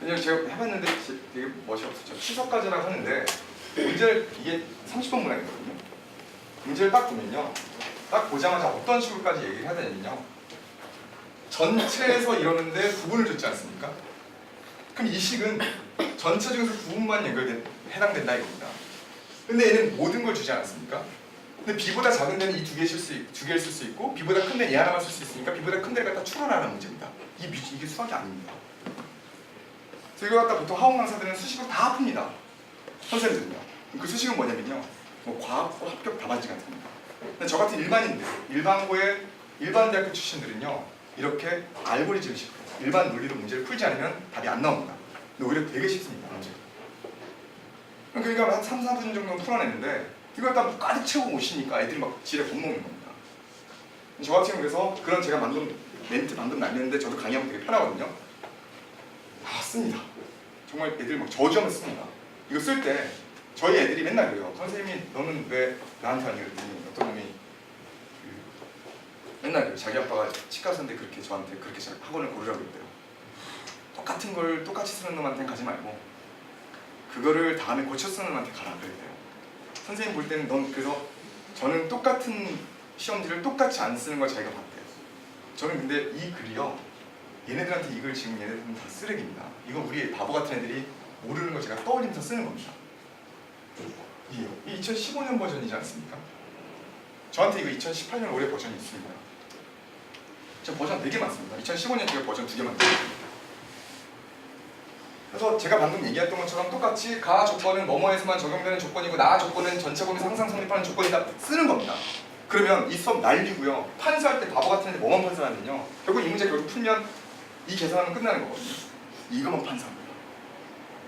왜냐면 제가 해봤는데 되게 멋이 없었죠. 추석까지라고 하는데 문제를 이게 30번 문항이거든요. 문제를 딱 보면요, 딱 보자마자 어떤 식으로까지 얘기를 해야 되냐면요, 전체에서 이러는데 부분을 줬지 않습니까? 그럼 이 식은 전체 중에서 부분만 해당된다 이겁니다. 근데 얘는 모든 걸 주지 않았습니까? 근데 b보다 작은 데는 이 두 개를 쓸 수 있고 b보다 큰 데는 얘 하나만 쓸 수 있으니까 b보다 큰 데를 갖다 추론하는 문제입니다. 이게 수학이 아닙니다. 그래서 이거 갖다 보통 학원 강사들은 수식으로 다 풉니다. 선생님들은요. 그 수식은 뭐냐면요, 뭐 과학고 합격 답안지 같은 겁니다. 근데 저 같은 일반인들, 일반 대학교 출신들은요, 이렇게 알고리즘식으로 일반 논리로 문제를 풀지 않으면 답이 안 나옵니다. 근데 오히려 되게 쉽습니다, 문제. 그러니까 한 3, 4분 정도는 풀어냈는데 이걸 딱 가득 채우고 오시니까 애들이 막 지레 겁먹는 겁니다. 저 같은 경우 그래서 그런 제가 멘트 방금 날렸는데 저도 강의하면 되게 편하거든요. 씁니다. 정말 애들 막 저주하면서 씁니다. 이거 쓸 때 저희 애들이 맨날 그래요. 선생님이 너는 왜 나한테 안 이랬더니 어떤 놈이 맨날 그래요. 자기 아빠가 치과선데 그렇게 저한테 그렇게 학원을 고르라고 그랬대요. 똑같은 걸 똑같이 쓰는 놈한테는 가지 말고 그거를 다음에 고쳐 쓰는 놈한테 가라 그랬대요. 선생님 볼 때는 넌, 그래서 저는 똑같은 시험지를 똑같이 안 쓰는 걸 자기가 봤대요. 저는 근데 이 글이요, 얘네들한테 이걸 지금 얘네들은 다 쓰레기입니다. 이거 우리 바보 같은 애들이 모르는 걸 제가 떠올리면서 쓰는 겁니다. 이 2015년 버전이지 않습니까? 저한테 이거 2018년 올해 버전이 있습니다. 저 버전 되게 많습니다. 2015년 제가 버전 2개 만들었습니다. 그래서 제가 방금 얘기했던 것처럼 똑같이 가 조건은 뭐뭐에서만 적용되는 조건이고 나 조건은 전체 범위에서 항상 성립하는 조건이다 쓰는 겁니다. 그러면 이 수업 날리고요, 판수할 때 바보 같은 애들 뭐만 판수하면요, 결국 이 문제 결국 풀면 이 계산하면 끝나는 거거든요. 이거만 판수합니다.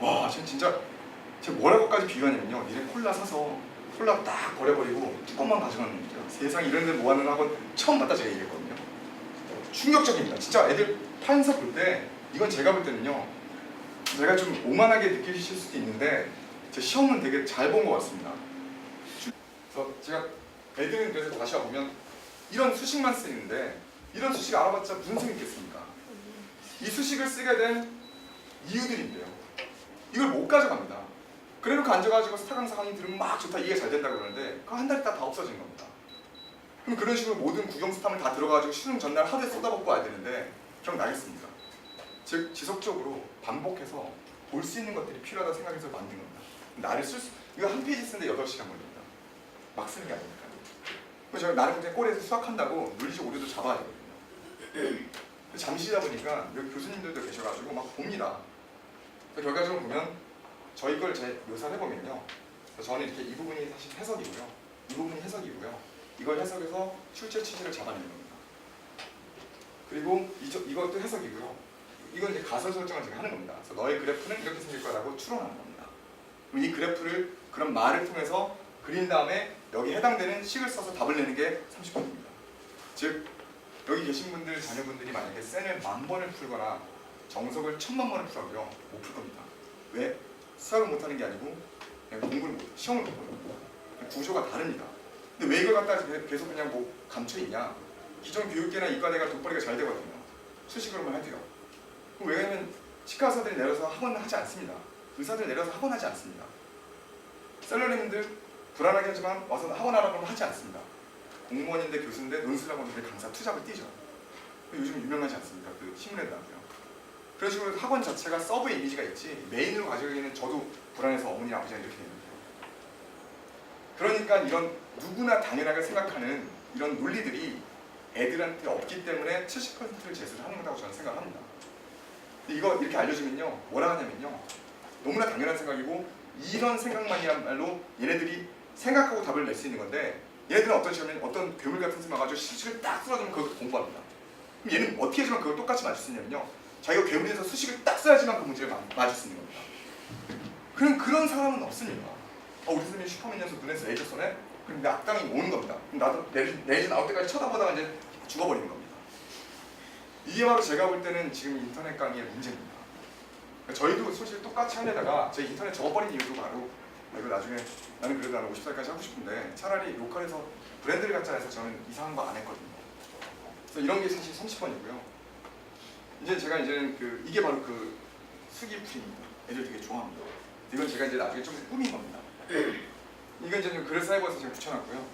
와, 진짜 제가 뭐라고까지 비유하냐면요, 니네 콜라 사서 콜라 딱 버려버리고 뚜껑만 가져가는 겁니다. 세상에 이런 데 모아놓은 학원 처음 봤다 제가 얘기했거든요. 충격적입니다. 진짜 애들 판사 볼 때, 이건 제가 볼 때는요, 제가 좀 오만하게 느끼실 수도 있는데 제 시험은 되게 잘 본 것 같습니다. 그래서 제가 애들은 그래서 다시 와보면 이런 수식만 쓰이는데 이런 수식 알아봤자 무슨 소용이 있겠습니까? 이 수식을 쓰게 된 이유들인데요, 이걸 못 가져갑니다. 그래놓고 앉아가지고 스타 강사 강의 들으면 막 좋다, 이게 잘 된다고 그러는데 그 한 달 있다 다 없어진 겁니다. 그럼 그런 식으로 모든 구경 스탐을 다 들어가지고 수능 전날 하루에 쏟아붓고 와야 되는데 기억나겠습니까? 즉 지속적으로 반복해서 볼 수 있는 것들이 필요하다 생각해서 만든 겁니다. 나를 이거 한 페이지 쓰는데 8시간 걸립니다. 막 쓰는 게 아니니까. 그래서 제가 나를 그냥 꼴에서 수학한다고 물리적 오류도 잡아야 되거든요. 잠시다 보니까 여기 교수님들도 계셔가지고 막 봅니다. 결과적으로 보면 저희 걸 제 묘사를 해보면요, 저는 이렇게 이 부분이 사실 해석이고요, 이 부분이 해석이고요, 이걸 해석해서 출제 취지를 잡아내는 겁니다. 그리고 이것도 해석이고요, 이건 이제 가설 설정을 제가 하는 겁니다. 그래서 너의 그래프는 이렇게 생길 거라고 추론하는 겁니다. 그럼 이 그래프를 그런 말을 통해서 그린 다음에 여기 해당되는 식을 써서 답을 내는 게 30분입니다. 즉 여기 계신 분들, 자녀분들이 만약에 센을 10,000번을 풀거나 정석을 10,000,000번을 풀어도요, 못 풀 겁니다. 왜? 수학을 못하는 게 아니고 그냥 공부를 못해요. 시험을 못 보는 겁니다. 구조가 다릅니다. 근데 왜 이걸 갖다 계속 그냥 뭐 감춰있냐? 기존 교육계나 이과대가 돋보기가 잘 되거든요. 수식으로만 해도요. 왜냐면 치과 의사들이 내려서 학원을 하지 않습니다. 의사들 내려서 학원 하지 않습니다. 셀러리맨들 불안하게 하지만 와서 학원 하라고 하면 하지 않습니다. 공무원인데 교수인데 논술하고 있는데 강사 투잡을 뛰죠. 요즘 유명하지 않습니까? 그 신문에도 나고요. 그런 식으로 학원 자체가 서브 이미지가 있지 메인으로 가지고있는 저도 불안해서 어머니 아버지가 이렇게 되는 거예요. 그러니까 이런 누구나 당연하게 생각하는 이런 논리들이 애들한테 없기 때문에 70%를 재수를 하는 거라고 저는 생각합니다. 이거 이렇게 알려주면요, 뭐라 하냐면요, 너무나 당연한 생각이고 이런 생각만이야말로 얘네들이 생각하고 답을 낼 수 있는 건데, 얘네들은 어떤 시험에 어떤 괴물 같은 셈 와가지고 수식을 딱 써주면 그걸 공부합니다. 그럼 얘는 어떻게 해주면 그걸 똑같이 맞출 수 있냐면요, 자기가 괴물에서 수식을 딱 써야지만 그 문제를 맞을 수 있는 겁니다. 그런 사람은 없습니다. 우리 선생님이 슈퍼맨이어서 눈에서 레이저 쏘네? 그럼 내 악당이 오는 겁니다. 그럼 나도 레이저 나올 때까지 쳐다보다가 이제 죽어버리는 겁니다. 이게 바로 제가 볼 때는 지금 인터넷 강의의 문제입니다. 저희도 솔직히 똑같이 하려다가 제 인터넷 접어버린 이유도 바로 이거 나중에 나는 그래도 한 50살까지 하고 싶은데 차라리 로컬에서 브랜드를 갖자 해서 저는 이상한 거 안 했거든요. 그래서 이런 게 사실 30번이고요. 이제 제가 이제는 이게 바로 그 수기 풀입니다. 애들 되게 좋아합니다. 이건 제가 이제 나중에 좀 꾸민 겁니다. 이건 이제 글을 사이버에서 제가 붙여놨고요.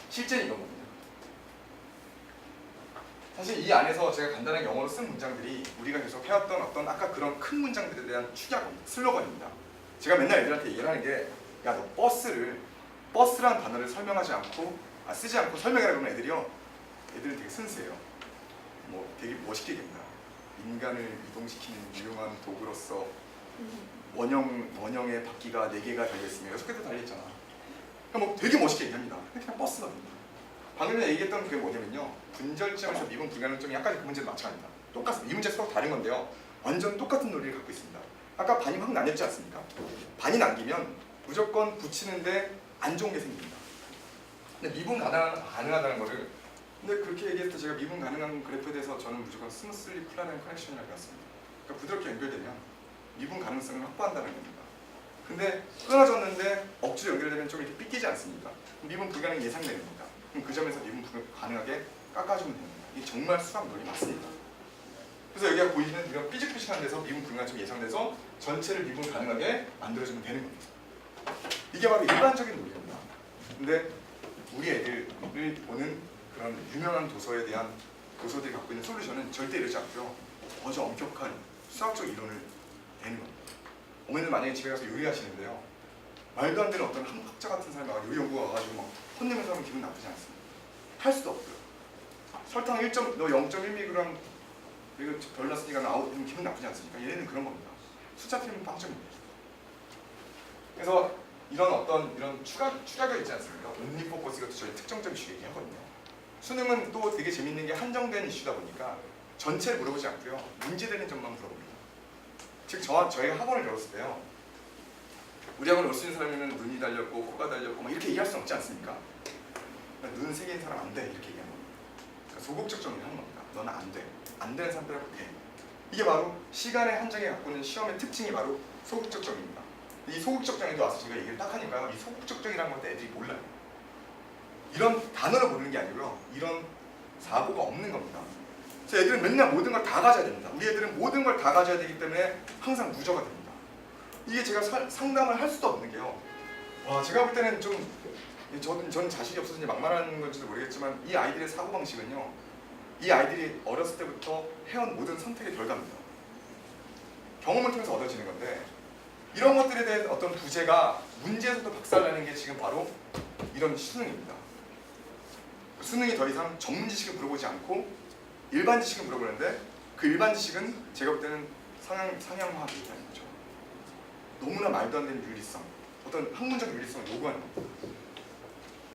실제는 이런 겁니다. 사실 이 안에서 제가 간단하게 영어로 쓴 문장들이 우리가 계속 해왔던 어떤 아까 그런 큰 문장들에 대한 축약입니다. 슬로건입니다. 제가 맨날 애들한테 얘기를 하는 게 야, 너 버스라는 단어를 설명하지 않고 쓰지 않고 설명해라 그러면 애들은 되게 순수해요. 뭐 되게 멋있게 얘기합니다. 인간을 이동시키는 유용한 도구로서 원형의 바퀴가 4개가 달려있으며 6개도 달려있잖아. 그러니까 뭐 되게 멋있게 얘기합니다. 그냥 버스거든요. 방금 전에 얘기했던 그게 뭐냐면요. 분절점에서 미분 불가능점이 약간 그 문제도 마찬가지입니다. 똑같습니다. 이 문제 서로 다른 건데요. 완전 똑같은 논리를 갖고 있습니다. 아까 반이 확 나뉘었지 않습니까? 반이 남기면 무조건 붙이는데 안 좋은 게 생깁니다. 근데 미분 가능하다는 거를 근데 그렇게 얘기했을 때 제가 미분 가능한 그래프에 대해서 저는 무조건 스무슬리 플라렌 커넥션이라고 했습니다. 그러니까 부드럽게 연결되면 미분 가능성을 확보한다는 겁니다. 근데 끊어졌는데 억지로 연결되면 좀 이렇게 삐끼지 않습니까? 미분 불가능 예상되는 겁니다. 그럼 그 점에서 미분 가능하게 깎아주면 됩니다. 이게 정말 수학 논리 맞습니다. 그래서 여기가 보이시는 이런 삐죽삐죽한 데서 미분 불가능점이 예상돼서 전체를 미분 가능하게 만들어주면 되는 겁니다. 이게 바로 일반적인 논리입니다. 근데 우리 애들을 보는 그런 유명한 도서에 대한 도서들이 갖고 있는 솔루션은 절대 이러지 않고요. 아주 엄격한 수학적 이론을 내는 겁니다. 어머니는 만약에 집에 가서 요리하시는데요. 말도 안 되는 어떤 한학자 같은 사람이 요리 연구가 와가지고 막 혼내면서 하면 기분 나쁘지 않습니다. 할 수도 없고요. 설탕 0.1mg 이거 덜 났으니까 기분 나쁘지 않습니까? 얘네는 그런 겁니다. 숫자 틀리면 빵점입니다. 그래서 이런 추가가 있지 않습니까? 온리 포커스 이것도 저희 특정점 이슈 얘기하거든요. 수능은 또 되게 재밌는 게 한정된 이슈다 보니까 전체를 물어보지 않고요. 문제되는 점만 물어봅니다. 즉 저희가 학원을 열었을 때요. 우리 학원 올 수 있는 사람이면 눈이 달렸고 코가 달렸고 막 이렇게 얘기할 수 없지 않습니까? 눈 3개인 사람 안 돼 이렇게 얘기하는 겁니다. 그러니까 소극적 정의를 하는 겁니다. 너는 안 돼. 안 되는 사람들하고 돼. 이게 바로 시간의 한정에 갖고 있는 시험의 특징이 바로 소극적 정의입니다. 이 소극적 정의도 와서 제가 얘기를 딱 하니까요. 이 소극적 정의라는 것도 애들이 몰라요. 이런 단어를 모르는 게 아니고요. 이런 사고가 없는 겁니다. 그래서 애들은 맨날 모든 걸 다 가져야 됩니다. 우리 애들은 모든 걸 다 가져야 되기 때문에 항상 무저가 됩니다. 이게 제가 상담을 할 수도 없는 게요. 와, 제가 볼 때는 저는 자신이 없어서 이제 막말하는 건지도 모르겠지만 이 아이들의 사고방식은요. 이 아이들이 어렸을 때부터 해온 모든 선택의 결과입니다. 경험을 통해서 얻어지는 건데 이런 것들에 대한 어떤 부재가 문제에서도 박살나는 게 지금 바로 이런 수능입니다. 수능이 더 이상 전문 지식을 물어보지 않고 일반 지식을 물어보는데 그 일반 지식은 제가 볼 때는 상향화되어 있다는 거죠. 너무나 말도 안 되는 윤리성, 어떤 학문적 윤리성을 요구하는 겁니다.